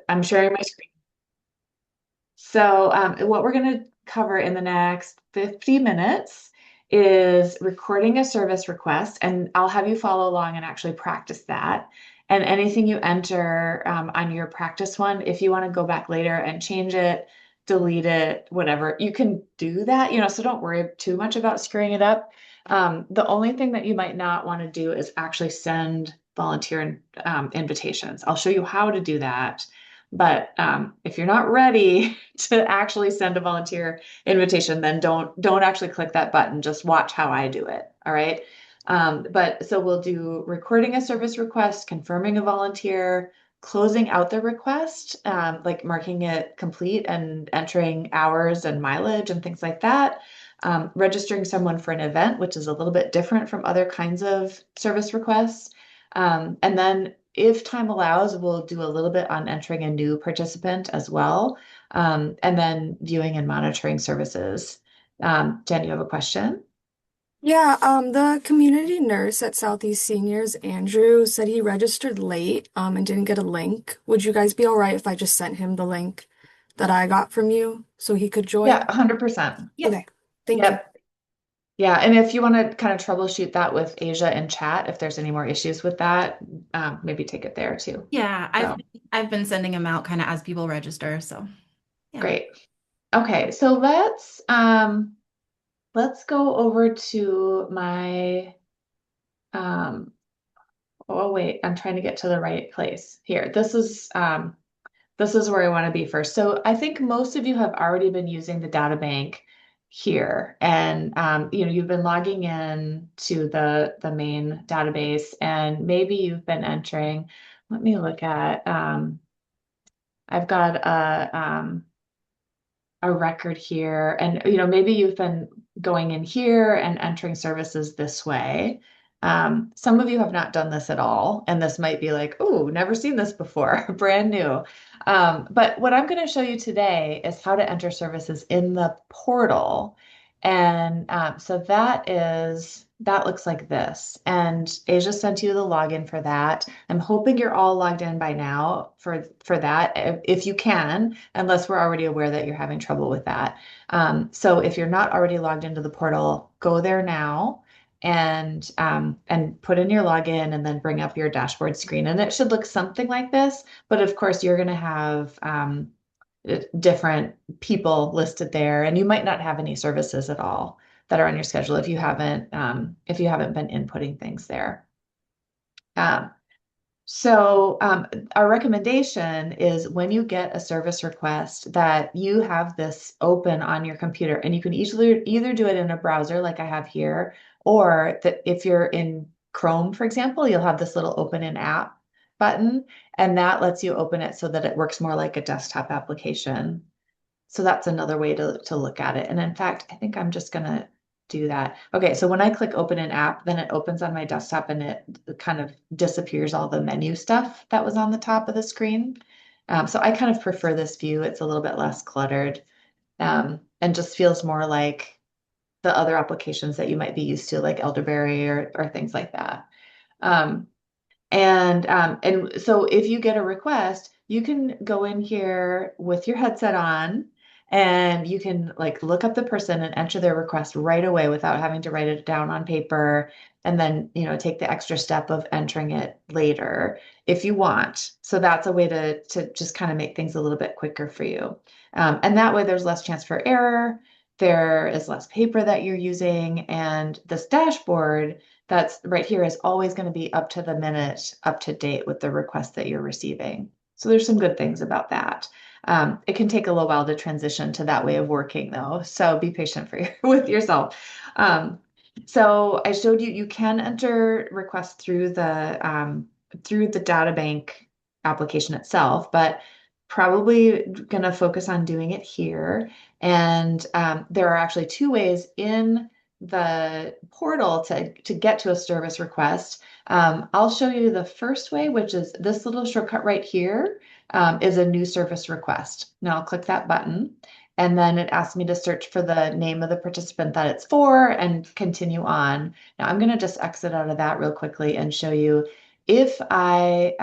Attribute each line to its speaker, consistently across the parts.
Speaker 1: I'm sharing my screen. So, what we're going to cover in the next 50 minutes is recording a service request, and I'll have you follow along and actually practice that. And anything you enter on your practice one, if you want to go back later and change it, delete it, whatever, you can do that, so don't worry too much about screwing it up. The only thing that you might not want to do is actually send volunteer invitations. I'll show you how to do that. But if you're not ready to actually send a volunteer invitation, then don't actually click that button. Just watch how I do it. All right. But so we'll do recording a service request, confirming a volunteer, closing out the request, like marking it complete and entering hours and mileage and things like that. Registering someone for an event, which is a little bit different from other kinds of service requests. And then if time allows, we'll do a little bit on entering a new participant as well. And then viewing and monitoring services. Jen, you have a question?
Speaker 2: Yeah, the community nurse at Southeast Seniors, Andrew, said he registered late, and didn't get a link. Would you guys be all right if I just sent him the link that I got from you so he could
Speaker 1: Yeah,
Speaker 2: join?
Speaker 1: 100%. Yep.
Speaker 2: Okay, thank you.
Speaker 1: Yep. Yeah. And if you want to kind of troubleshoot that with Asia in chat, if there's any more issues with that, maybe take it there too.
Speaker 3: Yeah,
Speaker 1: So
Speaker 3: I've been sending them out kind of as people register, so yeah.
Speaker 1: great. Okay. So let's go over to my um, oh wait, I'm trying to get to the right place here. This is where I want to be first. So I think most of you have already been using the data bank here, and you've been logging in to the main database, and maybe you've been entering. Let me look at. I've got a record here, and maybe you've been going in here and entering services this way. Some of you have not done this at all, and this might be like, oh, never seen this before, brand new. But what I'm going to show you today is how to enter services in the portal. And so that looks like this. And Asia sent you the login for that. I'm hoping you're all logged in by now for that, if you can, unless we're already aware that you're having trouble with that. So if you're not already logged into the portal, go there now and put in your login and then bring up your dashboard screen. And it should look something like this, but of course you're going to have different people listed there, and you might not have any services at all that are on your schedule if you haven't been inputting things there. Um, so our recommendation is when you get a service request that you have this open on your computer, and you can easily either do it in a browser like I have here, or that if you're in Chrome, for example, you'll have this little open in app button, and that lets you open it so that it works more like a desktop application. So that's another way to look at it. And in fact, I think I'm just gonna do that. Okay, so when I click open an app, then it opens on my desktop and it kind of disappears all the menu stuff that was on the top of the screen. So I kind of prefer this view. It's a little bit less cluttered, and just feels more like the other applications that you might be used to, like Elderberry or things like that. Um, and so if you get a request, you can go in here with your headset on, and you can like look up the person and enter their request right away without having to write it down on paper, and then take the extra step of entering it later if you want. So that's a way to just kind of make things a little bit quicker for you. And that way there's less chance for error, there is less paper that you're using, and this dashboard that's right here is always going to be up to the minute, up to date with the request that you're receiving. So there's some good things about that. It can take a little while to transition to that way of working though. So be patient with yourself. So I showed you can enter requests through the data bank application itself, but probably going to focus on doing it here. And there are actually two ways in the portal to get to a service request. I'll show you the first way, which is this little shortcut right here, is a new service request. Now I'll click that button, and then it asks me to search for the name of the participant that it's for and continue on. Now I'm going to just exit out of that real quickly and show you. If I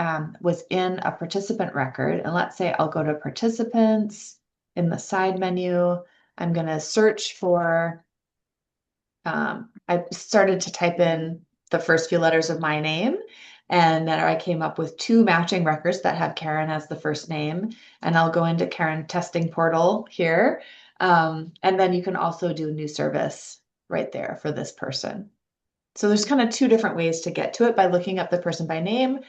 Speaker 1: was in a participant record, and let's say I'll go to participants in the side menu, I'm going to search for, I started to type in the first few letters of my name, and then I came up with two matching records that have Karen as the first name. And I'll go into Karen testing portal here. And then you can also do new service right there for this person. So there's kind of two different ways to get to it by looking up the person by name,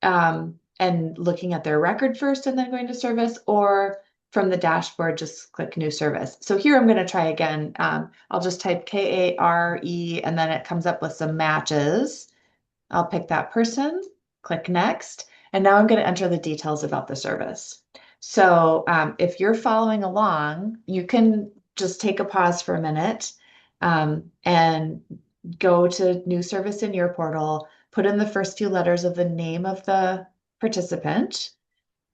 Speaker 1: and looking at their record first and then going to service, or from the dashboard, just click new service. So here I'm going to try again. I'll just type Kare, and then it comes up with some matches. I'll pick that person, click next, and now I'm going to enter the details about the service. So if you're following along, you can just take a pause for a minute, and go to new service in your portal, put in the first few letters of the name of the participant,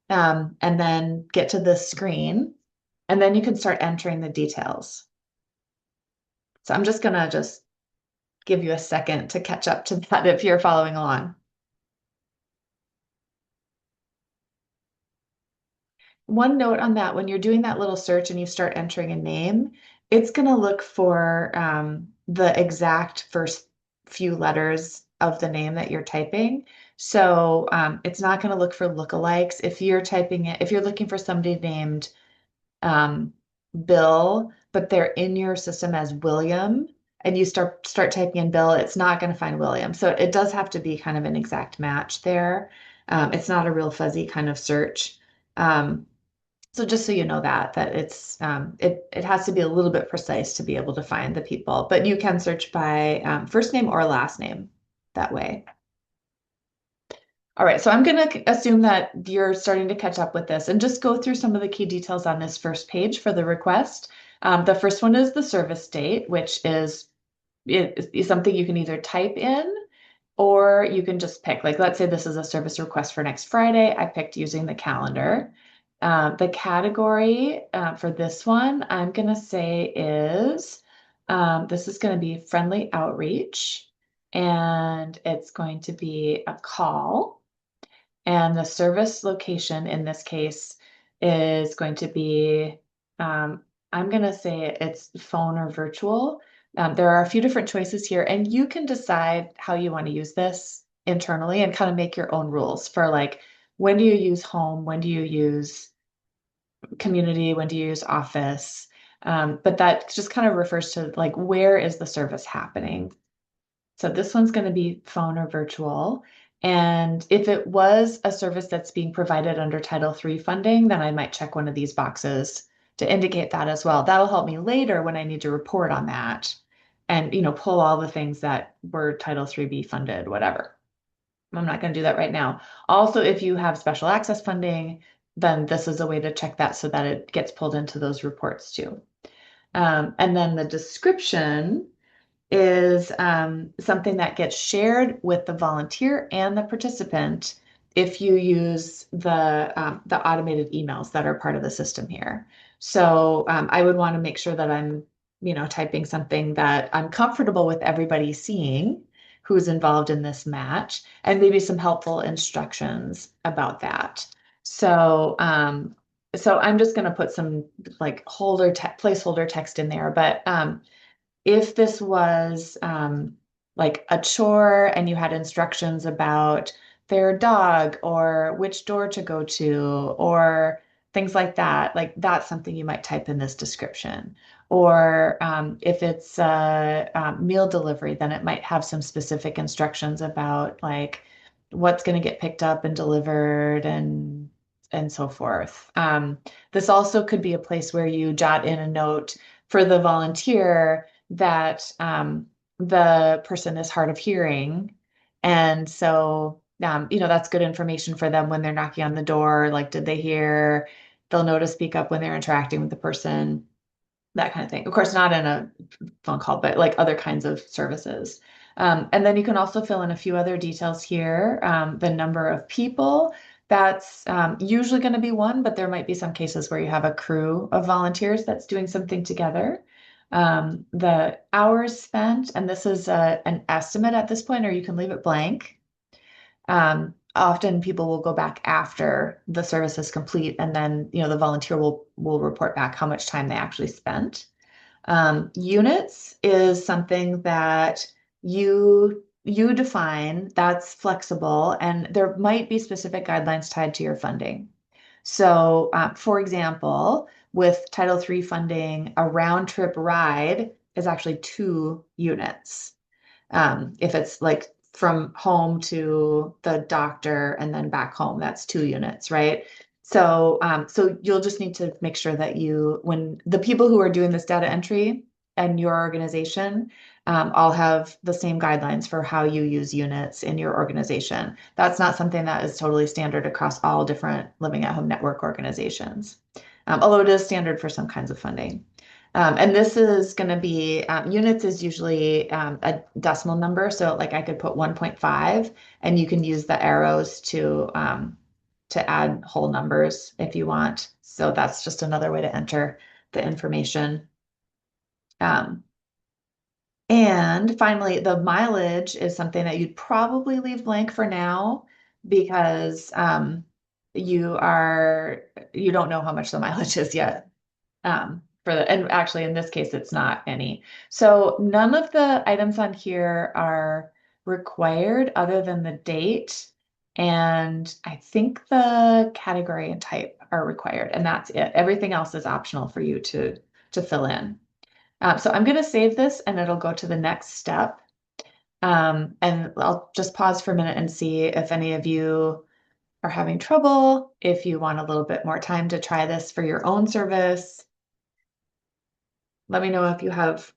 Speaker 1: and then get to this screen, and then you can start entering the details. So I'm just gonna just give you a second to catch up to that if you're following along. One note on that, when you're doing that little search and you start entering a name, it's going to look for the exact first few letters of the name that you're typing. So it's not going to look for lookalikes. If you're typing it, if you're looking for somebody named um, Bill, but they're in your system as William, and you start typing in Bill, it's not going to find William. So it does have to be kind of an exact match there. It's not a real fuzzy kind of search. So just so you know that it's it has to be a little bit precise to be able to find the people, but you can search by first name or last name that way. All right, so I'm going to assume that you're starting to catch up with this and just go through some of the key details on this first page for the request. The first one is the service date, which is something you can either type in or you can just pick. Like, let's say this is a service request for next Friday. I picked using the calendar. The category for this one, I'm going to say is this is going to be friendly outreach, and it's going to be a call. And the service location in this case is going to be, I'm going to say it's phone or virtual. There are a few different choices here, and you can decide how you want to use this internally and kind of make your own rules for, like, when do you use home, when do you use community, when do you use office. But that just kind of refers to, like, where is the service happening. So this one's going to be phone or virtual. And if it was a service that's being provided under Title III funding, then I might check one of these boxes to indicate that as well. That'll help me later when I need to report on that and, pull all the things that were Title III-B funded, whatever. I'm not going to do that right now. Also, if you have special access funding, then this is a way to check that so that it gets pulled into those reports too. And then the description is something that gets shared with the volunteer and the participant if you use the automated emails that are part of the system here. So I would want to make sure that I'm, typing something that I'm comfortable with everybody seeing who's involved in this match, and maybe some helpful instructions about that. So so I'm just going to put some, like, placeholder text in there, but if this was like a chore and you had instructions about their dog or which door to go to or things like that, like, that's something you might type in this description. Or if it's a meal delivery, then it might have some specific instructions about, like, what's going to get picked up and delivered and so forth. This also could be a place where you jot in a note for the volunteer that the person is hard of hearing. And so, that's good information for them when they're knocking on the door. Like, did they hear? They'll know to speak up when they're interacting with the person, that kind of thing. Of course, not in a phone call, but like other kinds of services. And then you can also fill in a few other details here. The number of people, that's usually going to be one, but there might be some cases where you have a crew of volunteers that's doing something together. The hours spent, and this is an estimate at this point, or you can leave it blank. Often people will go back after the service is complete, and then, the volunteer will report back how much time they actually spent. Units is something that you define that's flexible, and there might be specific guidelines tied to your funding. So, for example, with Title III funding, a round trip ride is actually 2 units. If it's like from home to the doctor and then back home, that's 2 units, right? So you'll just need to make sure that when the people who are doing this data entry and your organization, all have the same guidelines for how you use units in your organization. That's not something that is totally standard across all different Living at Home Network organizations, although it is standard for some kinds of funding. And this is going to be, units is usually a decimal number. So like I could put 1.5, and you can use the arrows to add whole numbers if you want. So that's just another way to enter the information. Um, and finally, the mileage is something that you'd probably leave blank for now, because you are you don't know how much the mileage is yet. And actually in this case, it's not any. So none of the items on here are required other than the date. And I think the category and type are required, and that's it. Everything else is optional for you to fill in. So I'm going to save this, and it'll go to the next step. And I'll just pause for a minute and see if any of you are having trouble, if you want a little bit more time to try this for your own service. Let me know if you have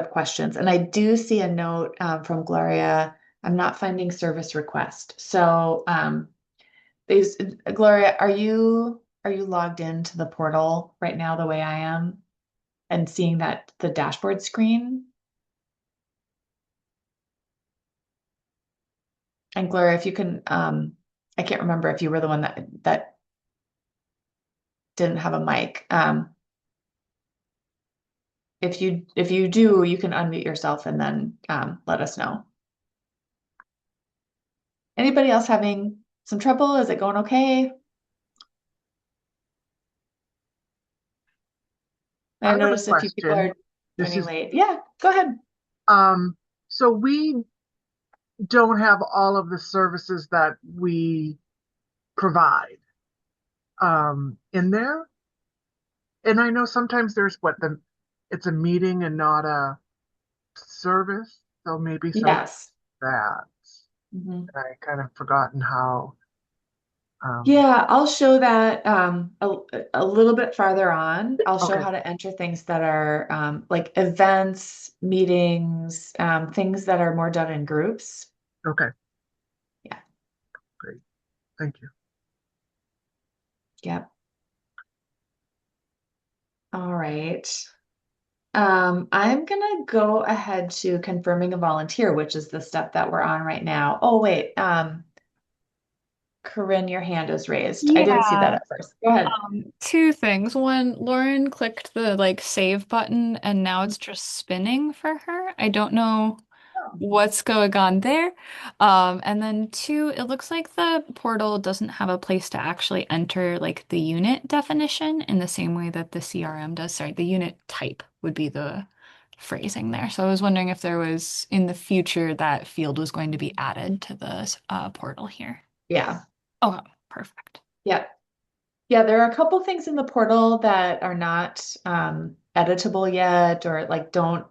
Speaker 1: questions. And I do see a note from Gloria. I'm not finding service request. So Gloria, are you logged into the portal right now the way I am and seeing that the dashboard screen? And Gloria, if you can, I can't remember if you were the one that didn't have a mic. If you do, you can unmute yourself and then let us know. Anybody else having some trouble? Is it going okay?
Speaker 4: I
Speaker 1: I
Speaker 4: have a
Speaker 1: noticed a few people
Speaker 4: question.
Speaker 1: are
Speaker 4: This
Speaker 1: joining
Speaker 4: is
Speaker 1: late. Yeah, go ahead.
Speaker 4: so we don't have all of the services that we provide in there. And I know sometimes there's it's a meeting and not a service. So maybe some of
Speaker 1: Yes.
Speaker 4: that.
Speaker 1: Mhm.
Speaker 4: I kind of forgotten how um
Speaker 1: Yeah, I'll show that a little bit farther on. I'll show
Speaker 4: okay,
Speaker 1: how to enter things that are like events, meetings, things that are more done in groups.
Speaker 4: okay,
Speaker 1: Yeah.
Speaker 4: great. Thank you.
Speaker 1: Yep. All right. I'm gonna go ahead to confirming a volunteer, which is the step that we're on right now. Oh, wait. Corinne, your hand is raised. I didn't see that
Speaker 5: Yeah,
Speaker 1: at first. Go ahead.
Speaker 5: two things. One, Lauren clicked the like save button and now it's just spinning for her. I don't know
Speaker 1: Oh.
Speaker 5: what's going on there. And then two, it looks like the portal doesn't have a place to actually enter like the unit definition in the same way that the CRM does. Sorry, the unit type would be the phrasing there. So I was wondering if there was in the future that field was going to be added to the portal here.
Speaker 1: Yeah.
Speaker 5: Oh, perfect.
Speaker 1: Yeah. Yeah, there are a couple things in the portal that are not editable yet, or like don't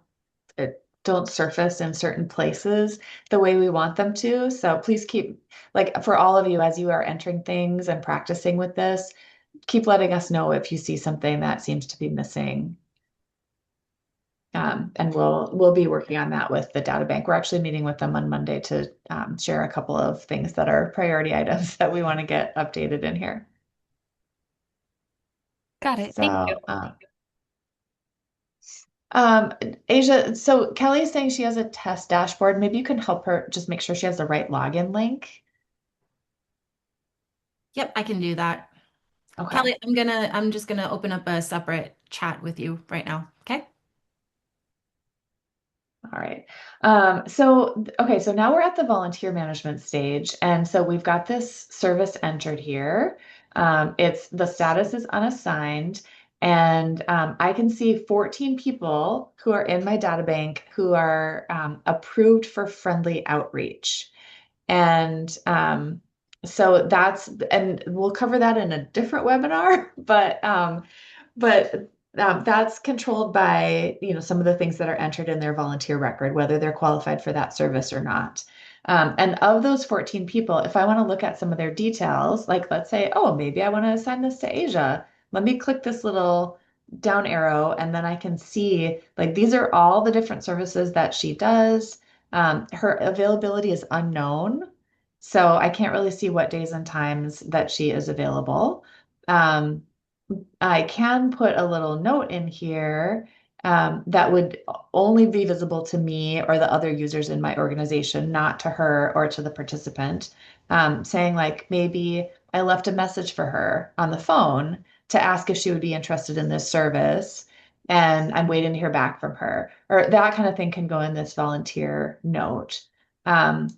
Speaker 1: surface in certain places the way we want them to. So please keep, like, for all of you, as you are entering things and practicing with this, keep letting us know if you see something that seems to be missing. And we'll be working on that with the data bank. We're actually meeting with them on Monday to share a couple of things that are priority items that we want to get updated in here.
Speaker 5: Got it. Thank you.
Speaker 1: So, um, Asia, so Kelly is saying she has a test dashboard. Maybe you can help her just make sure she has the right login link.
Speaker 3: Yep, I can do that.
Speaker 1: Okay.
Speaker 3: Kelly, I'm just gonna open up a separate chat with you right now. Okay?
Speaker 1: All right. Okay, so now we're at the volunteer management stage. And so we've got this service entered here. It's the status is unassigned. And I can see 14 people who are in my data bank who are approved for friendly outreach. And and we'll cover that in a different webinar, but that's controlled by, some of the things that are entered in their volunteer record, whether they're qualified for that service or not. And of those 14 people, if I want to look at some of their details, like let's say, oh, maybe I want to assign this to Asia. Let me click this little down arrow, and then I can see like these are all the different services that she does. Her availability is unknown, so I can't really see what days and times that she is available. Um, I can put a little note in here that would only be visible to me or the other users in my organization, not to her or to the participant, saying like maybe I left a message for her on the phone to ask if she would be interested in this service, and I'm waiting to hear back from her, or that kind of thing can go in this volunteer note. Um,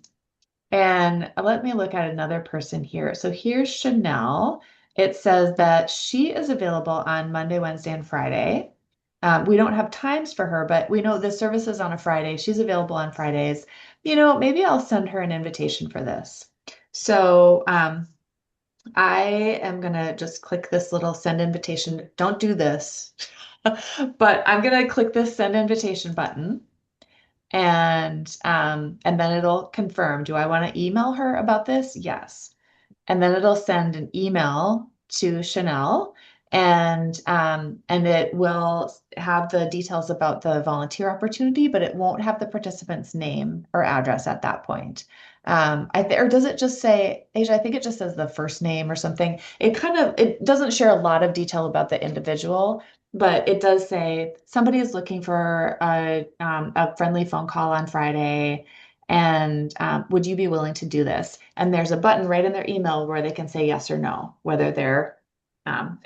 Speaker 1: and let me look at another person here. So here's Chanel. It says that she is available on Monday, Wednesday, and Friday. We don't have times for her, but we know the service is on a Friday. She's available on Fridays. Maybe I'll send her an invitation for this. So I am going to just click this little send invitation. Don't do this, but I'm going to click this send invitation button. And then it'll confirm, do I want to email her about this? Yes. And then it'll send an email to Chanel, and it will have the details about the volunteer opportunity, but it won't have the participant's name or address at that point. Or does it just say, Asia, I think it just says the first name or something. It doesn't share a lot of detail about the individual, but it does say somebody is looking for a friendly phone call on Friday, and would you be willing to do this? And there's a button right in their email where they can say yes or no, whether they're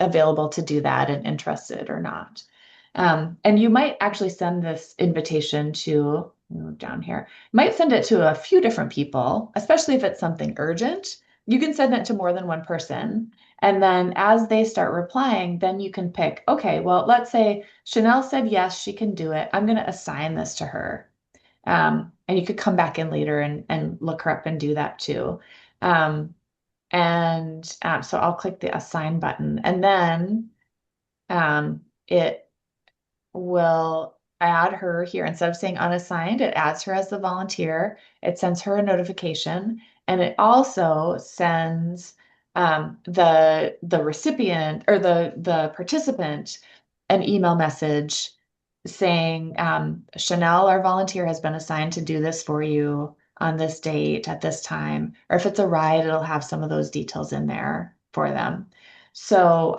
Speaker 1: available to do that and interested or not. And you might actually send this invitation to, move down here, might send it to a few different people, especially if it's something urgent. You can send it to more than one person. And then as they start replying, then you can pick, okay, well, let's say Chanel said yes, she can do it. I'm going to assign this to her. And you could come back in later and look her up and do that too. So I'll click the assign button, and then it will add her here. Instead of saying unassigned, it adds her as the volunteer. It sends her a notification, and it also sends the recipient or the participant an email message saying, Chanel, our volunteer, has been assigned to do this for you on this date at this time. Or if it's a ride, it'll have some of those details in there for them. So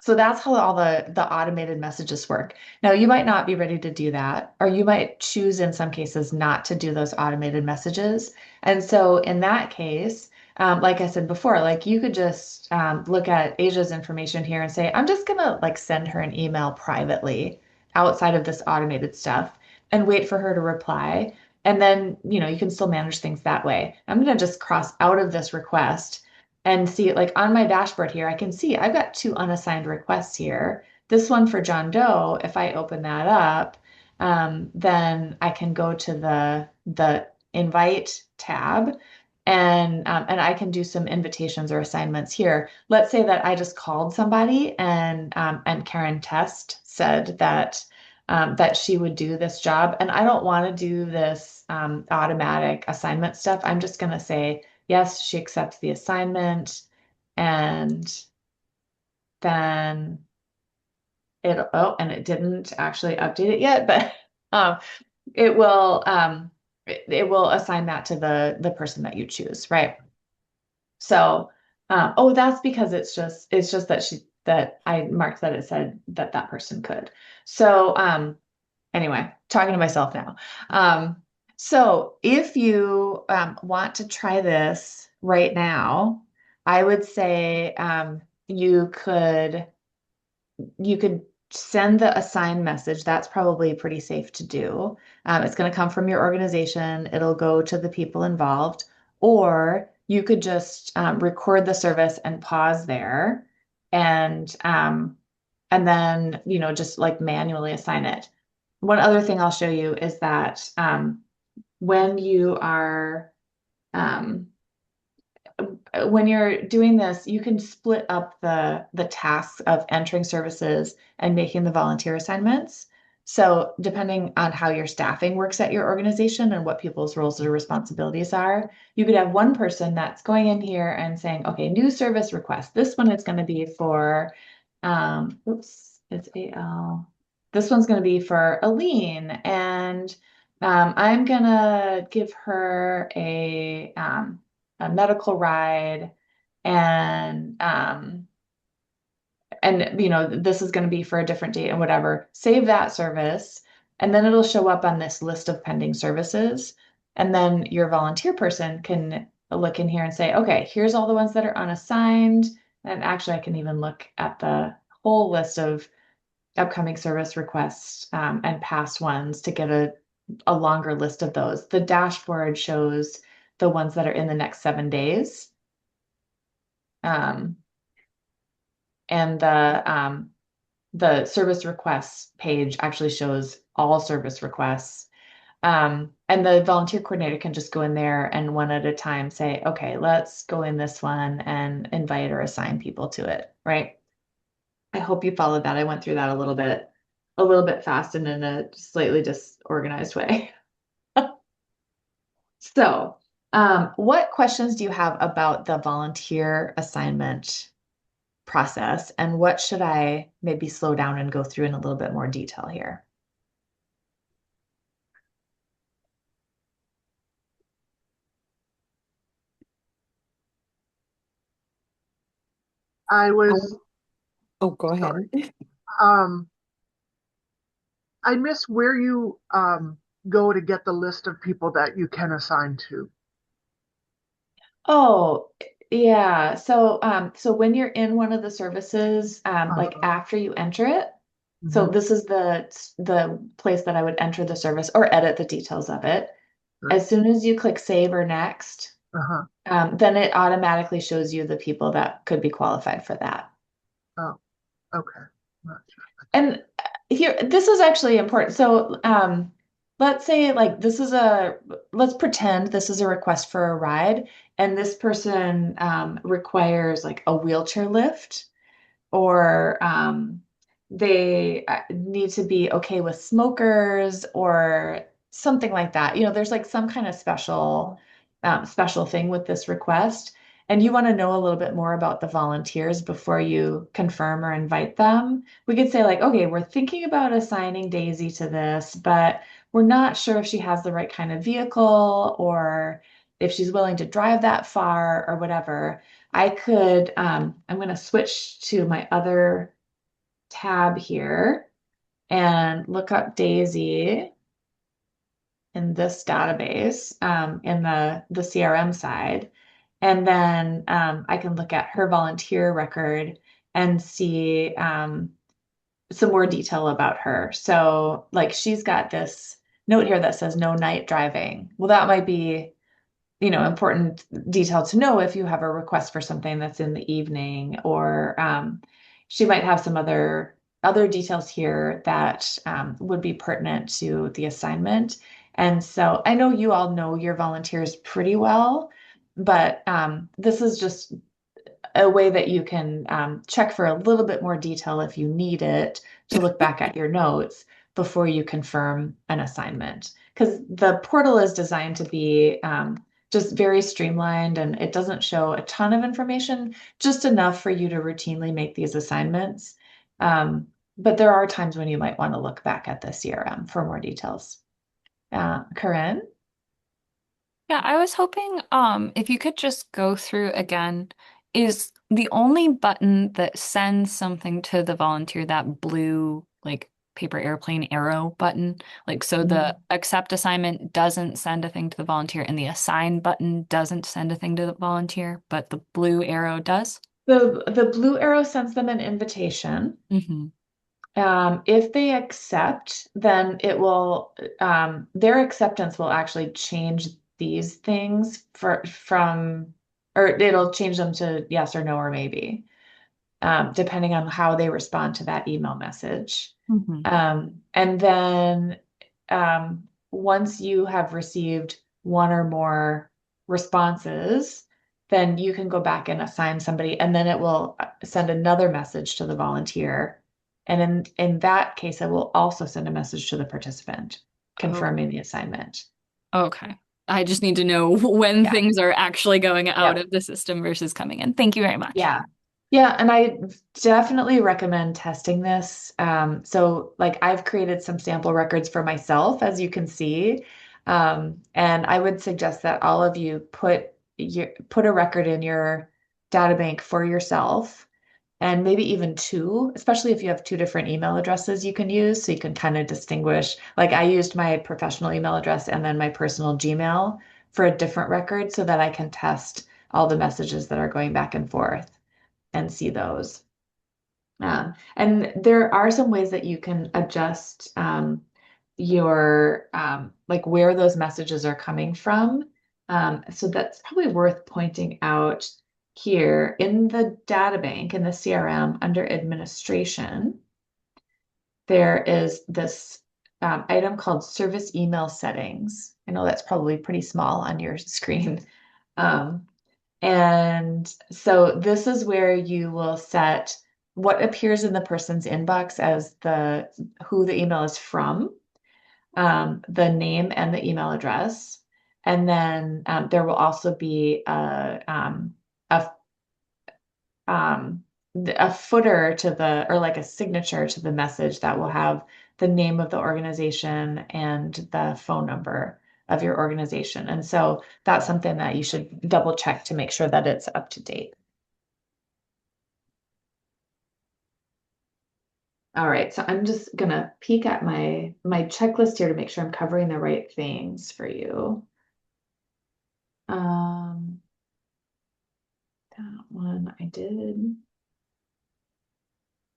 Speaker 1: so that's how all the automated messages work. Now, you might not be ready to do that, or you might choose in some cases not to do those automated messages. And so in that case, like I said before, like you could just look at Asia's information here and say, I'm just gonna like send her an email privately outside of this automated stuff and wait for her to reply. And then, you can still manage things that way. I'm gonna just cross out of this request and see, like on my dashboard here, I can see I've got 2 unassigned requests here. This one for John Doe, if I open that up, then I can go to the invite tab, and I can do some invitations or assignments here. Let's say that I just called somebody, and Karen Test said that she would do this job, and I don't want to do this automatic assignment stuff. I'm just going to say, yes, she accepts the assignment, and then and it didn't actually update it yet, but um, it will it will assign that to the person that you choose, right? So, oh, that's because it's just that I marked that it said that person could. So, anyway, talking to myself now. So if you want to try this right now, I would say you could send the assign message. That's probably pretty safe to do. It's going to come from your organization. It'll go to the people involved, or you could just record the service and pause there, and then just like manually assign it. One other thing I'll show you is that when you are um, when you're doing this, you can split up the tasks of entering services and making the volunteer assignments. So depending on how your staffing works at your organization and what people's roles or responsibilities are, you could have one person that's going in here and saying, okay, new service request. This one is going to be for, oops, it's AL. This one's going to be for Aline, and I'm gonna give her a medical ride, and this is going to be for a different date and whatever. Save that service, and then it'll show up on this list of pending services, and then your volunteer person can look in here and say, okay, here's all the ones that are unassigned. And actually I can even look at the whole list of upcoming service requests, and past ones to get a longer list of those. The dashboard shows the ones that are in the next 7 days. And the service requests page actually shows all service requests. And the volunteer coordinator can just go in there and one at a time say, okay, let's go in this one and invite or assign people to it, right? I hope you followed that. I went through that a little bit fast and in a slightly disorganized way. So, what questions do you have about the volunteer assignment process, and what should I maybe slow down and go through in a little bit more detail here?
Speaker 4: I was,
Speaker 6: Oh, go ahead.
Speaker 4: sorry. I miss where you go to get the list of people that you can assign to.
Speaker 1: Oh, yeah. So when you're in one of the services, like
Speaker 4: Uh-huh.
Speaker 1: after you enter it, so
Speaker 4: Mhm.
Speaker 1: this is the place that I would enter the service or edit the details of it.
Speaker 4: Sure.
Speaker 1: As soon as you click save or next,
Speaker 4: Uh-huh.
Speaker 1: then it automatically shows you the people that could be qualified for that.
Speaker 4: Oh, okay. Not sure.
Speaker 1: And here, this is actually important. So, let's say like let's pretend this is a request for a ride, and this person requires like a wheelchair lift, or they need to be okay with smokers or something like that. There's like some kind of special thing with this request, and you want to know a little bit more about the volunteers before you confirm or invite them. We could say like, okay, we're thinking about assigning Daisy to this, but we're not sure if she has the right kind of vehicle or if she's willing to drive that far or whatever. I'm going to switch to my other tab here and look up Daisy in this database, in the CRM side. And then I can look at her volunteer record and see some more detail about her. So, like, she's got this note here that says no night driving. Well, that might be important detail to know if you have a request for something that's in the evening, or she might have some other details here that would be pertinent to the assignment. And so I know you all know your volunteers pretty well, but this is just a way that you can check for a little bit more detail if you need it to look back at your notes before you confirm an assignment. Because the portal is designed to be just very streamlined, and it doesn't show a ton of information, just enough for you to routinely make these assignments. But there are times when you might want to look back at the CRM for more details. Corinne?
Speaker 5: Yeah, I was hoping if you could just go through again, is the only button that sends something to the volunteer that blue like paper airplane arrow button? Like so the accept assignment doesn't send a thing to the volunteer and the assign button doesn't send a thing to the volunteer, but the blue arrow does?
Speaker 1: The blue arrow sends them an invitation.
Speaker 5: Hmm.
Speaker 1: If they accept, then it will, their acceptance will actually change these things or it'll change them to yes or no or maybe, depending on how they respond to that email message.
Speaker 5: Mhm.
Speaker 1: And then once you have received one or more responses, then you can go back and assign somebody, and then it will send another message to the volunteer. And in that case, it will also send a message to the participant
Speaker 5: Oh,
Speaker 1: confirming the assignment.
Speaker 5: okay. I just need to know when
Speaker 1: Yeah.
Speaker 5: things are actually going out
Speaker 1: Yep.
Speaker 5: of the system versus coming in. Thank you very much.
Speaker 1: Yeah. Yeah, and I definitely recommend testing this. So like I've created some sample records for myself, as you can see. And I would suggest that all of you put a record in your data bank for yourself, and maybe even two, especially if you have two different email addresses you can use, so you can kind of distinguish. Like I used my professional email address and then my personal Gmail for a different record so that I can test all the messages that are going back and forth and see those. And there are some ways that you can adjust your like where those messages are coming from. So that's probably worth pointing out here in the data bank in the CRM under administration. There is this item called service email settings. I know that's probably pretty small on your screen. Um, and so this is where you will set what appears in the person's inbox as the who the email is from, the name and the email address. And then there will also be a um, a footer to the, or like a signature to the message that will have the name of the organization and the phone number of your organization. And so that's something that you should double check to make sure that it's up to date. All right, so I'm just gonna peek at my checklist here to make sure I'm covering the right things for you. Um, that one I did.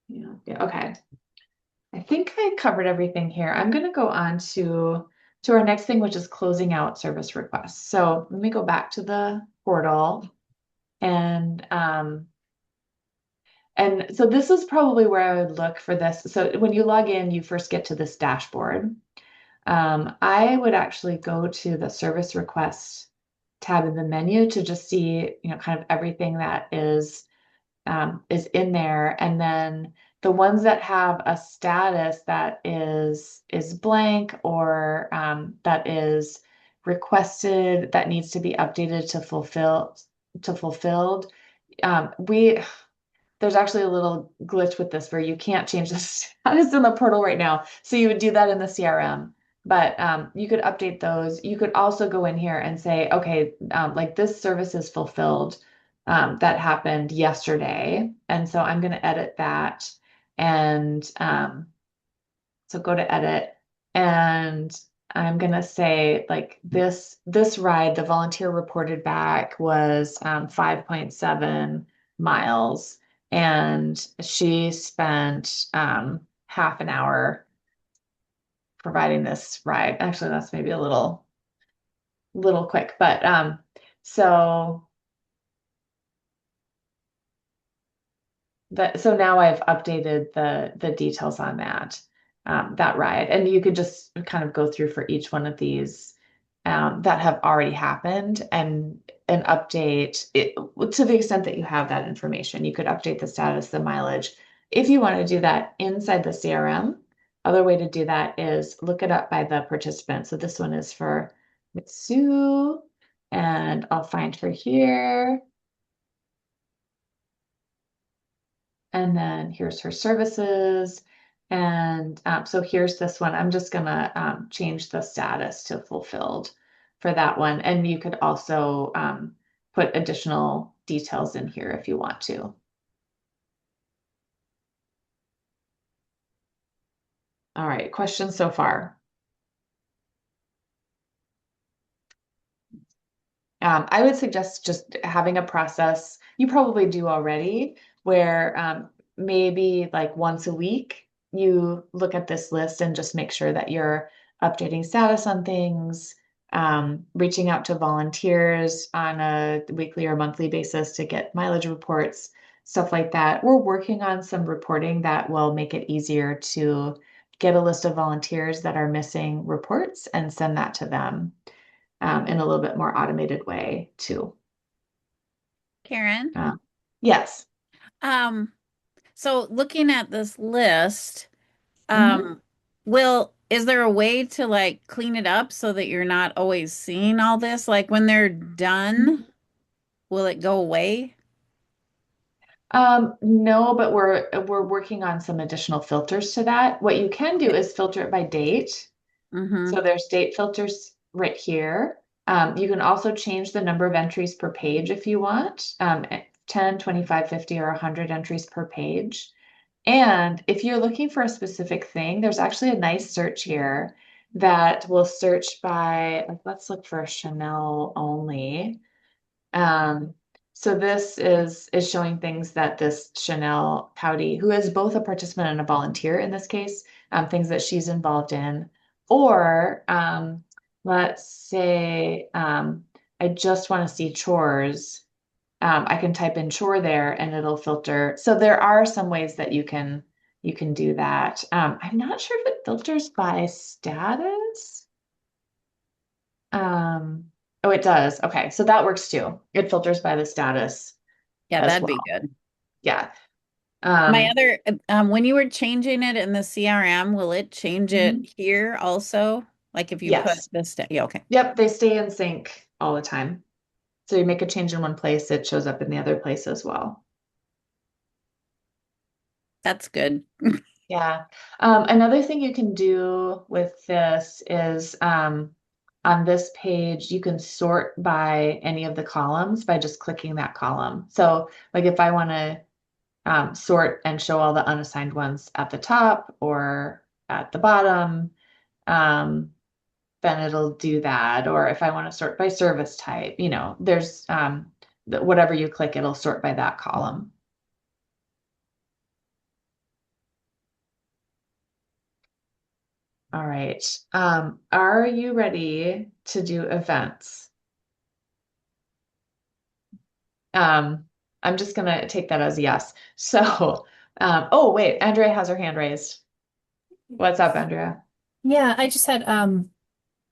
Speaker 1: Yeah, yeah, okay. I think I covered everything here. I'm going to go on to our next thing, which is closing out service requests. So let me go back to the portal and so this is probably where I would look for this. So when you log in, you first get to this dashboard. I would actually go to the service requests tab in the menu to just see, kind of everything that is in there, and then the ones that have a status that is blank or that is requested that needs to be updated to fulfilled. We There's actually a little glitch with this where you can't change the status in the portal right now. So you would do that in the CRM, but you could update those. You could also go in here and say, okay, like this service is fulfilled, that happened yesterday. And so I'm going to edit that. And so go to edit, and I'm going to say like this ride, the volunteer reported back was 5.7 miles, and she spent half an hour providing this ride. Actually, that's maybe a little quick, but so so now I've updated the details on that ride, and you could just kind of go through for each one of these that have already happened and update it to the extent that you have that information. You could update the status, the mileage. If you want to do that inside the CRM, other way to do that is look it up by the participant. So this one is for Mitsu, and I'll find her here. And then here's her services. And so here's this one. I'm just gonna change the status to fulfilled for that one. And you could also put additional details in here if you want to. All right, questions so far? I would suggest just having a process, you probably do already, where maybe like once a week you look at this list and just make sure that you're updating status on things, reaching out to volunteers on a weekly or monthly basis to get mileage reports, stuff like that. We're working on some reporting that will make it easier to get a list of volunteers that are missing reports and send that to them in a little bit more automated way too.
Speaker 6: Karen,
Speaker 1: Uh, yes.
Speaker 6: um, so looking at this list,
Speaker 1: Mhm.
Speaker 6: is there a way to like clean it up so that you're not always seeing all this? Like when they're done, will it go away?
Speaker 1: No, but we're working on some additional filters to that. What you can do is filter it by date.
Speaker 6: Mm-hmm.
Speaker 1: So there's date filters right here. You can also change the number of entries per page if you want, 10, 25, 50, or 100 entries per page. And if you're looking for a specific thing, there's actually a nice search here that will search by, like, let's look for Chanel only. Um, so this is showing things that this Chanel Pouty, who is both a participant and a volunteer in this case, things that she's involved in. Or let's say I just want to see chores. I can type in chore there and it'll filter. So there are some ways that you can do that. I'm not sure if it filters by status. Oh, it does. Okay, so that works too. It filters by the status
Speaker 6: Yeah,
Speaker 1: as
Speaker 6: that'd be
Speaker 1: well.
Speaker 6: good.
Speaker 1: Yeah.
Speaker 6: My
Speaker 1: Um,
Speaker 6: other, when you were changing it in the CRM, will it change it
Speaker 1: mhm.
Speaker 6: here also? Like if you put
Speaker 1: Yes.
Speaker 6: this, yeah, okay.
Speaker 1: Yep, they stay in sync all the time. So you make a change in one place, it shows up in the other place as well.
Speaker 6: That's good.
Speaker 1: Yeah. Another thing you can do with this is on this page, you can sort by any of the columns by just clicking that column. So, like if I want to sort and show all the unassigned ones at the top or at the bottom, um, then it'll do that. Or if I want to sort by service type, there's whatever you click, it'll sort by that column. All right. Are you ready to do events? Um, I'm just gonna take that as a yes. So, oh wait, Andrea has her hand raised. What's up, Andrea?
Speaker 7: Yeah, I just had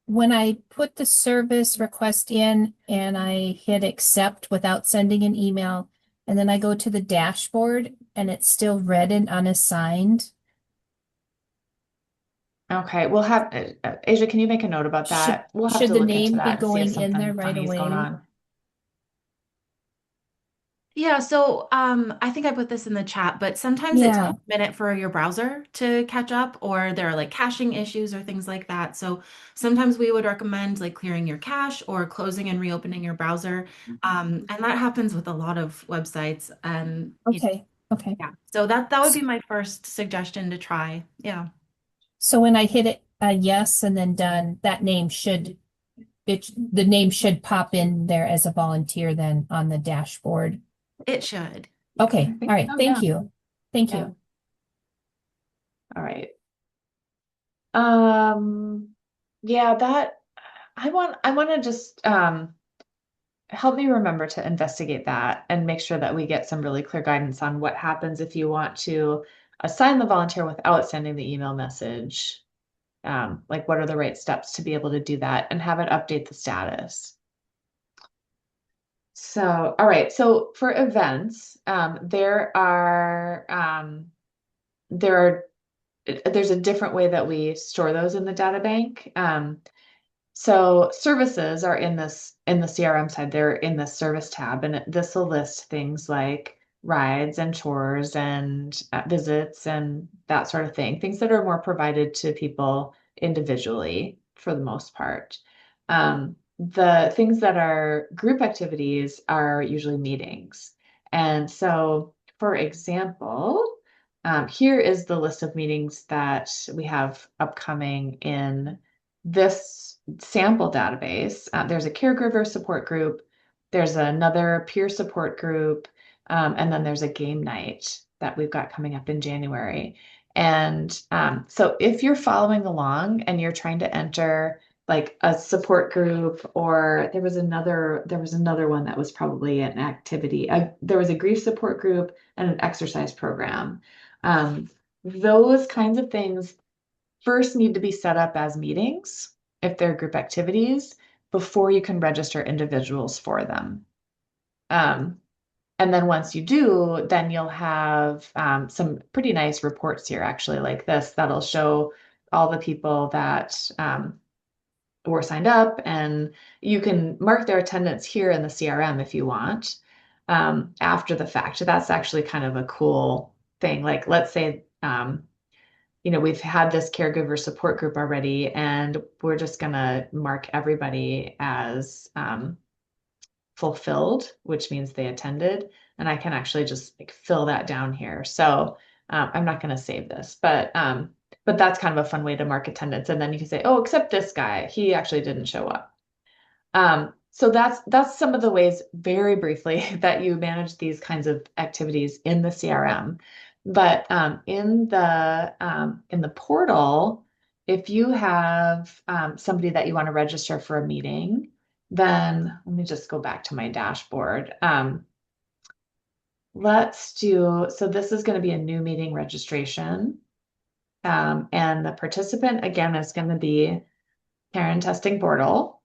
Speaker 7: when I put the service request in and I hit accept without sending an email, and then I go to the dashboard and it's still red and unassigned.
Speaker 1: Okay, we'll have Asia, can you make a note about
Speaker 7: Should
Speaker 1: that? We'll have
Speaker 7: should
Speaker 1: to
Speaker 7: the
Speaker 1: look into
Speaker 7: name be
Speaker 1: that and see if
Speaker 7: going in there
Speaker 1: something
Speaker 7: right
Speaker 1: funny is going
Speaker 7: away?
Speaker 1: on.
Speaker 3: Yeah, so I think I put this in the chat, but sometimes it takes
Speaker 7: Yeah.
Speaker 3: a minute for your browser to catch up, or there are like caching issues or things like that. So sometimes we would recommend like clearing your cache or closing and reopening your browser. And that happens with a lot of websites. And
Speaker 7: Okay. Okay.
Speaker 3: yeah, so that would
Speaker 7: S-
Speaker 3: be my first suggestion to try. Yeah,
Speaker 7: So when I hit it yes and then done, that name the name should pop in there as a volunteer then on the dashboard.
Speaker 3: it should. Yeah.
Speaker 7: Okay.
Speaker 1: I
Speaker 7: All
Speaker 1: think
Speaker 7: right.
Speaker 1: so,
Speaker 7: Thank
Speaker 1: yeah.
Speaker 7: you. Thank
Speaker 1: Yeah.
Speaker 7: you.
Speaker 1: All right. Um, yeah, that I want to just help me remember to investigate that and make sure that we get some really clear guidance on what happens if you want to assign the volunteer without sending the email message. Like what are the right steps to be able to do that and have it update the status. So, all right. So for events, there are there's a different way that we store those in the data bank. So services are in the CRM side, they're in the service tab, and this will list things like rides and chores and visits and that sort of thing, things that are more provided to people individually for the most part. The things that are group activities are usually meetings. And so, for example, here is the list of meetings that we have upcoming in this sample database. There's a caregiver support group, there's another peer support group, and then there's a game night that we've got coming up in January. And so if you're following along and you're trying to enter like a support group, or there was another one that was probably an activity. There was a grief support group and an exercise program. Um, those kinds of things first need to be set up as meetings if they're group activities before you can register individuals for them. Um, and then once you do, then you'll have some pretty nice reports here, actually, like this, that'll show all the people that were signed up, and you can mark their attendance here in the CRM if you want after the fact. That's actually kind of a cool thing. Like, let's say, we've had this caregiver support group already, and we're just going to mark everybody as fulfilled, which means they attended. And I can actually just like fill that down here. So I'm not going to save this, but that's kind of a fun way to mark attendance. And then you can say, oh, except this guy, he actually didn't show up. So that's some of the ways, very briefly, that you manage these kinds of activities in the CRM. But in the portal, if you have somebody that you want to register for a meeting, then let me just go back to my dashboard. So this is going to be a new meeting registration. And the participant, again, is going to be Karen Testing Portal.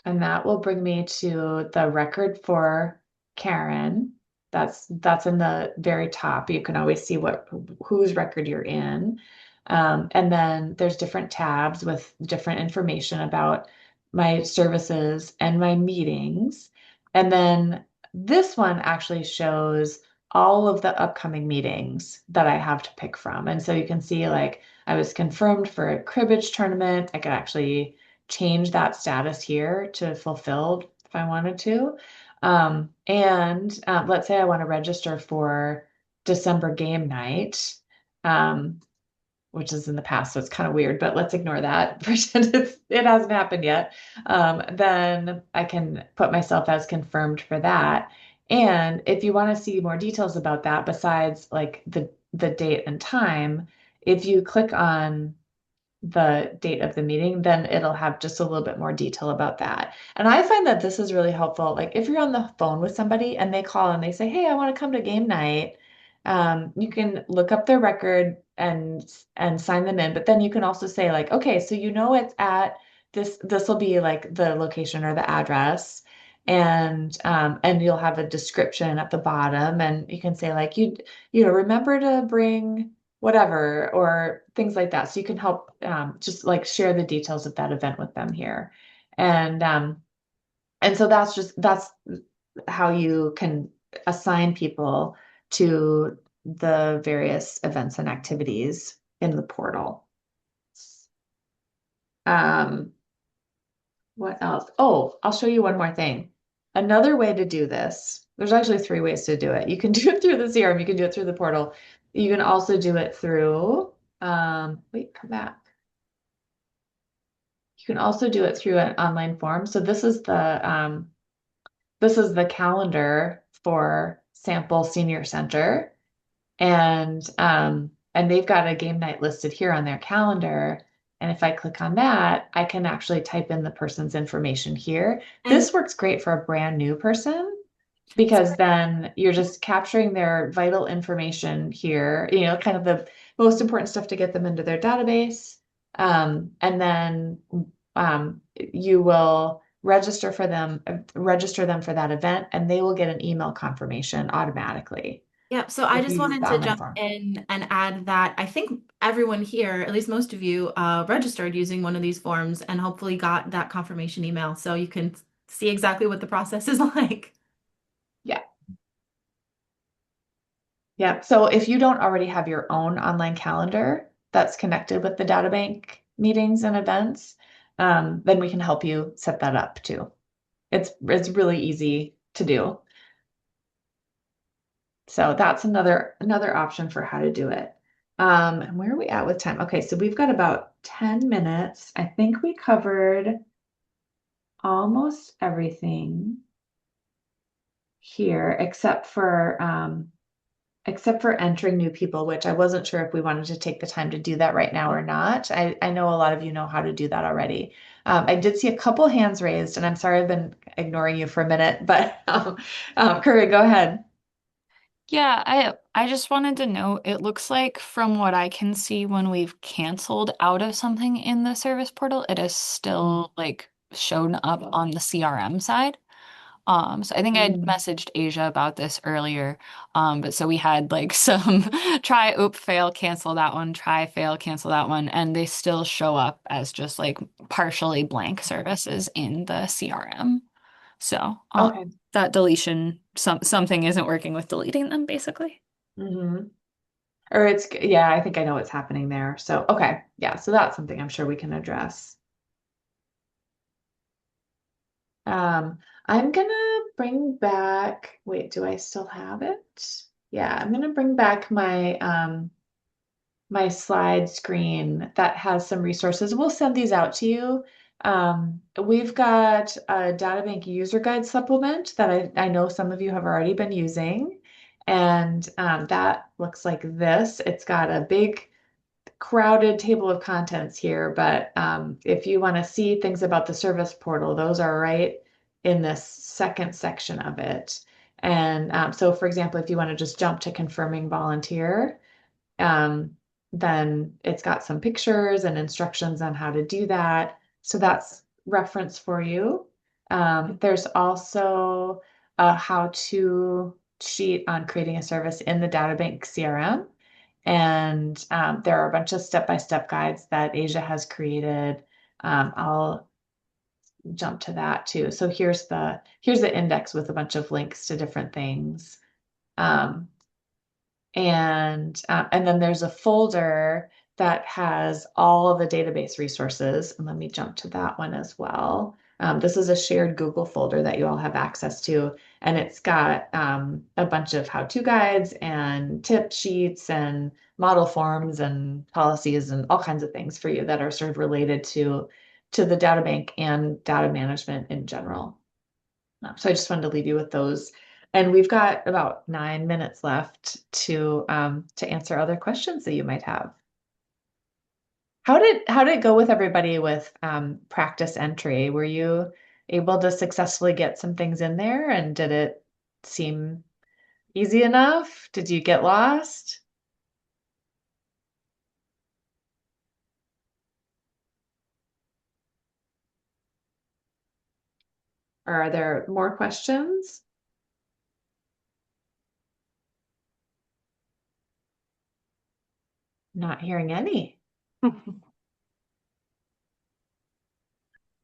Speaker 1: And that will bring me to the record for Karen. That's in the very top. You can always see whose record you're in. And then there's different tabs with different information about my services and my meetings. And then this one actually shows all of the upcoming meetings that I have to pick from. And so you can see, like, I was confirmed for a cribbage tournament. I could actually change that status here to fulfilled if I wanted to. And let's say I want to register for December game night, which is in the past, so it's kind of weird, but let's ignore that. Pretend it hasn't happened yet. Then I can put myself as confirmed for that. And if you want to see more details about that, besides like the date and time, if you click on the date of the meeting, then it'll have just a little bit more detail about that. And I find that this is really helpful. Like if you're on the phone with somebody and they call and they say, hey, I want to come to game night, you can look up their record and sign them in. But then you can also say like, okay, so it's at this will be like the location or the address. And you'll have a description at the bottom, and you can say like remember to bring whatever, or things like that. So you can help just like share the details of that event with them here. And so that's how you can assign people to the various events and activities in the portal. What else? Oh, I'll show you one more thing. Another way to do this, there's actually 3 ways to do it. You can do it through the CRM, you can do it through the portal. You can also do it through, wait, come back. You can also do it through an online form. So this is the calendar for Sample Senior Center. And they've got a game night listed here on their calendar. And if I click on that, I can actually type in the person's information here. This works great for a brand new person, because then you're just capturing their vital information here, kind of the most important stuff to get them into their database. And then you will register them for that event, and they will get an email confirmation automatically.
Speaker 3: Yep. So I
Speaker 1: If
Speaker 3: just
Speaker 1: you use
Speaker 3: wanted
Speaker 1: the
Speaker 3: to
Speaker 1: online
Speaker 3: jump
Speaker 1: form.
Speaker 3: in and add that I think everyone here, at least most of you, registered using one of these forms and hopefully got that confirmation email. So you can see exactly what the process is like.
Speaker 1: Yeah. Yeah. So if you don't already have your own online calendar that's connected with the Databank meetings and events, then we can help you set that up too. It's really easy to do. So that's another option for how to do it. And where are we at with time? Okay, so we've got about 10 minutes. I think we covered almost everything here, except for entering new people, which I wasn't sure if we wanted to take the time to do that right now or not. I know a lot of you know how to do that already. I did see a couple hands raised, and I'm sorry I've been ignoring you for a minute, but Curry, go ahead.
Speaker 5: Yeah, I just wanted to know, it looks like from what I can see when we've canceled out of something in the service portal, it has still like shown up on the CRM side. So I think I
Speaker 1: Mm.
Speaker 5: messaged Asia about this earlier. But so we had like some try, oop, fail, cancel that one, try, fail, cancel that one, and they still show up as just like partially blank services in the CRM. So
Speaker 1: Okay.
Speaker 5: that deletion, something isn't working with deleting them, basically.
Speaker 1: Hmm. Or yeah, I think I know what's happening there. So, okay. Yeah, so that's something I'm sure we can address. I'm gonna bring back, wait, do I still have it? Yeah, I'm gonna bring back my slide screen that has some resources. We'll send these out to you. We've got a Databank user guide supplement that I know some of you have already been using. And that looks like this. It's got a big crowded table of contents here, but if you want to see things about the service portal, those are right in this second section of it. And so, for example, if you want to just jump to confirming volunteer, um, then it's got some pictures and instructions on how to do that. So that's reference for you. There's also a how-to sheet on creating a service in the Databank CRM. And there are a bunch of step-by-step guides that Asia has created. I'll jump to that too. So here's the index with a bunch of links to different things. Um, and then there's a folder that has all of the database resources. And let me jump to that one as well. This is a shared Google folder that you all have access to, and it's got a bunch of how-to guides and tip sheets and model forms and policies and all kinds of things for you that are sort of related to the data bank and data management in general. So I just wanted to leave you with those. And we've got about 9 minutes left to answer other questions that you might have. How did it go with everybody with practice entry? Were you able to successfully get some things in there, and did it seem easy enough? Did you get lost? Or are there more questions? Not hearing any.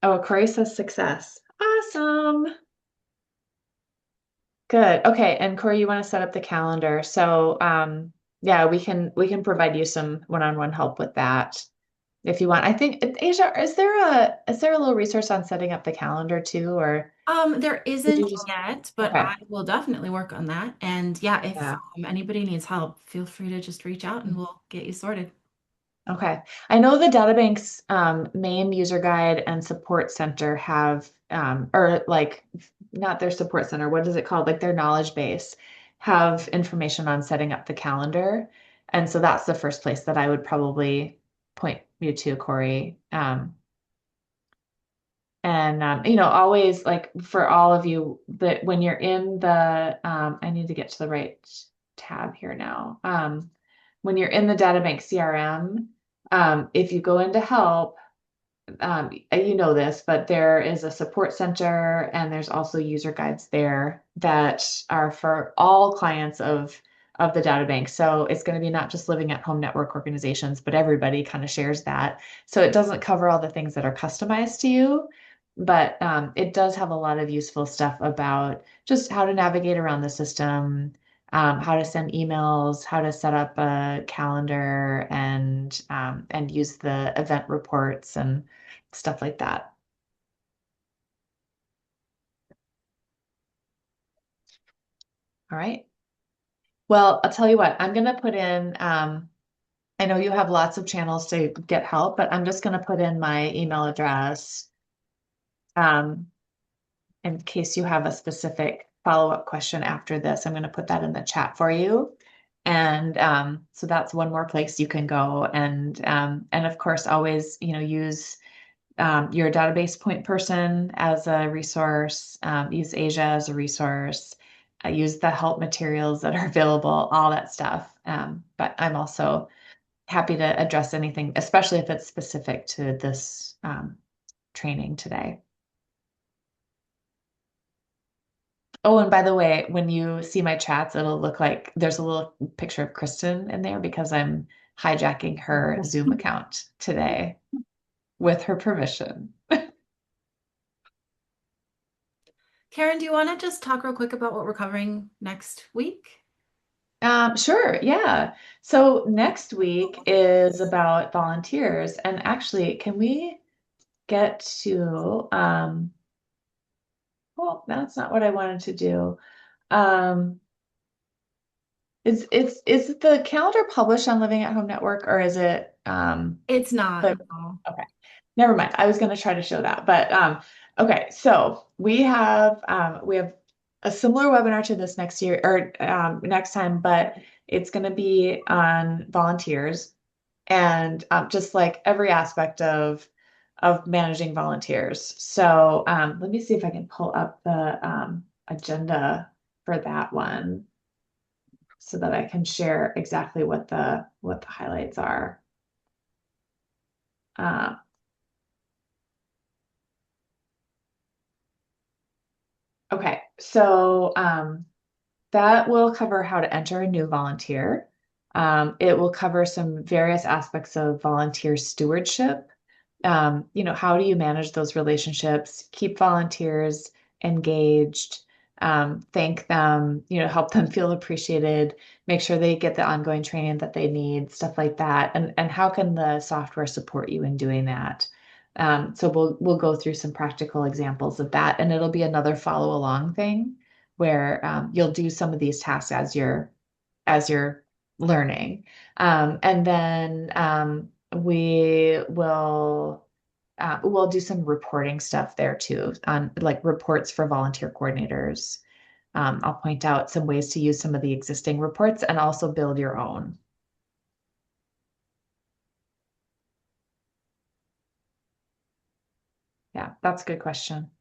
Speaker 1: Oh, Corey says success. Awesome. Good. Okay. And Corey, you want to set up the calendar. So yeah, we can provide you some one-on-one help with that if you want. I think Asia, is there a little resource on setting up the calendar too, or
Speaker 3: There
Speaker 1: did
Speaker 3: isn't
Speaker 1: you just
Speaker 3: yet, but
Speaker 1: okay.
Speaker 3: I will definitely work on that. And yeah, if
Speaker 1: Yeah.
Speaker 3: anybody needs help, feel free to just reach out and we'll get you sorted.
Speaker 1: Okay. I know the Databank's main user guide and support center have, or like not their support center, what is it called? Like their knowledge base have information on setting up the calendar. And so that's the first place that I would probably point you to, Corey. And always like for all of you that when you're in the, I need to get to the right tab here now. When you're in the Databank CRM, if you go into help, you know this, but there is a support center and there's also user guides there that are for all clients of the data bank. So it's going to be not just living at home network organizations, but everybody kind of shares that. So it doesn't cover all the things that are customized to you, but it does have a lot of useful stuff about just how to navigate around the system, how to send emails, how to set up a calendar, and use the event reports and stuff like that. All right. Well, I'll tell you what, I'm going to put in, I know you have lots of channels to get help, but I'm just going to put in my email address um, in case you have a specific follow-up question after this. I'm going to put that in the chat for you. And so that's one more place you can go. And of course, always, use your database point person as a resource, use Asia as a resource, use the help materials that are available, all that stuff. But I'm also happy to address anything, especially if it's specific to this training today. Oh, and by the way, when you see my chats, it'll look like there's a little picture of Kristen in there because I'm hijacking her Zoom account today with her permission.
Speaker 3: Karen, do you want to just talk real quick about what we're covering next week?
Speaker 1: Sure, yeah. So next week is about volunteers. And actually, can we get to, well, that's not what I wanted to do. Um, is the calendar published on Living at Home Network or is it
Speaker 3: It's not.
Speaker 1: the
Speaker 3: No.
Speaker 1: okay. Never mind. I was going to try to show that. But okay, so we have a similar webinar to this next year or next time, but it's going to be on volunteers and just like every aspect of managing volunteers. So let me see if I can pull up the agenda for that one so that I can share exactly what the highlights are. Uh, okay, so that will cover how to enter a new volunteer. It will cover some various aspects of volunteer stewardship. How do you manage those relationships, keep volunteers engaged, thank them, help them feel appreciated, make sure they get the ongoing training that they need, stuff like that. And how can the software support you in doing that? So we'll go through some practical examples of that, and it'll be another follow along thing where you'll do some of these tasks as you're learning. And then we'll do some reporting stuff there too, on like reports for volunteer coordinators. I'll point out some ways to use some of the existing reports and also build your own. Yeah, that's a good question.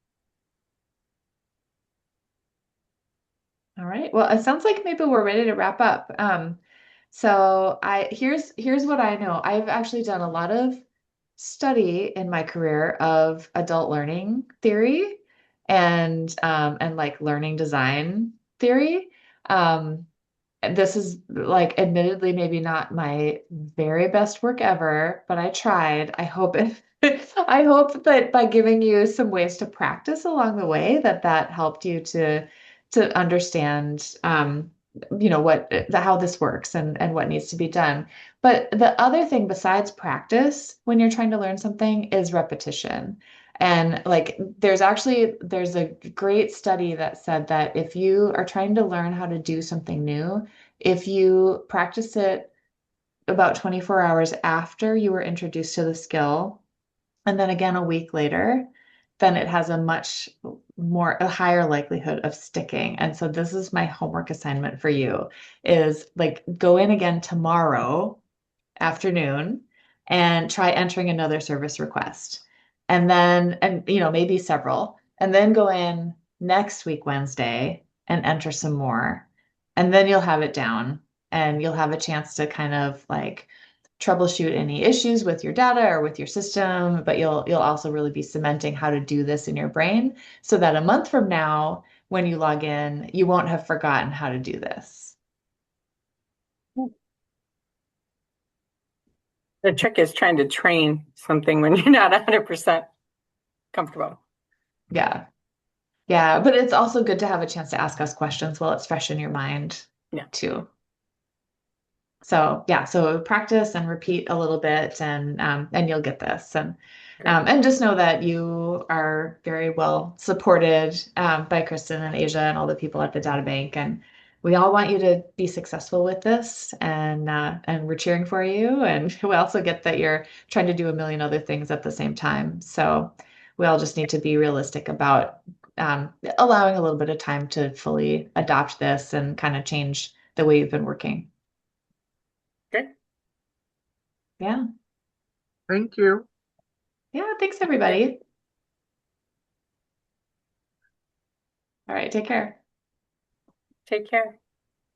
Speaker 1: All right. Well, it sounds like maybe we're ready to wrap up. So here's what I know. I've actually done a lot of study in my career of adult learning theory and like learning design theory. Um, this is like admittedly maybe not my very best work ever, but I tried. I hope I hope that by giving you some ways to practice along the way that helped you to understand how this works and what needs to be done. But the other thing besides practice when you're trying to learn something is repetition. And like there's a great study that said that if you are trying to learn how to do something new, if you practice it about 24 hours after you were introduced to the skill, and then again a week later, then it has a higher likelihood of sticking. And so this is my homework assignment for you is like go in again tomorrow afternoon and try entering another service request. And maybe several, and then go in next week, Wednesday, and enter some more. And then you'll have it down and you'll have a chance to kind of like troubleshoot any issues with your data or with your system, but you'll also really be cementing how to do this in your brain so that a month from now, when you log in, you won't have forgotten how to do this.
Speaker 8: The trick is trying to train something when you're not 100% comfortable.
Speaker 1: Yeah. Yeah, but it's also good to have a chance to ask us questions while it's fresh in your mind, too. So yeah, so practice and repeat a little bit, and you'll get this. And just know that you are very well supported by Kristen and Asia and all the people at the Databank, and we all want you to be successful with this, and we're cheering for you. And we also get that you're trying to do a million other things at the same time. So we all just need to be realistic about allowing a little bit of time to fully adopt this and kind of change the way you've been working.
Speaker 8: Okay.
Speaker 1: Yeah.
Speaker 4: Thank you.
Speaker 1: Yeah. Thanks, everybody. All right. Take care.
Speaker 8: Take care.